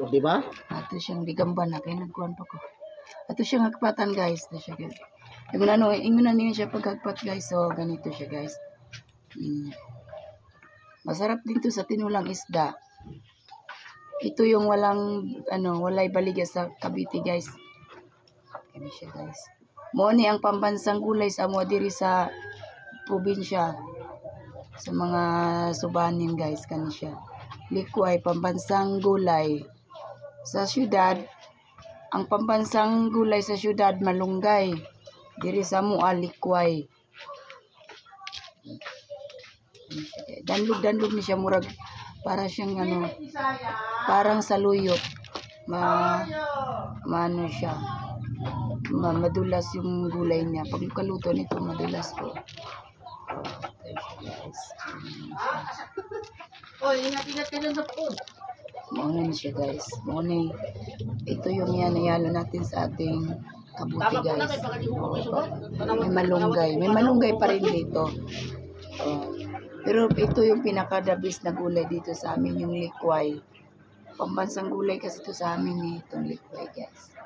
O, di ba? Ato siyang digamba na kaya nagkuhan pa ko. Ato siyang hagpatan guys. Ato siya guys. Ingunan niyo siya pagkagpat guys. So ganito siya guys. Masarap din to sa tinulang isda. Ito yung walay baligya sa Cavite guys. Ganito siya guys. Mo ni ang pambansang gulay sa amo diri sa probinsya. Sa mga subanin guys kani siya. Likway pambansang gulay. Sa syudad, ang pambansang gulay sa syudad malunggay. Diri sa mua likway. Danlog ni siya murag para siyang parang saluyot. Maano siya. Madulas yung gulay niya. Pag kaluto nito madulas po. Ingat-ingat ka dun sa food. Mauna na siya guys. Ito yung yanayalo natin sa ating kabuti guys. May malunggay. May malunggay pa rin dito. Pero ito yung pinakadabis na gulay dito sa amin, yung likway. Pambansang gulay kasi ito sa amin itong likway guys.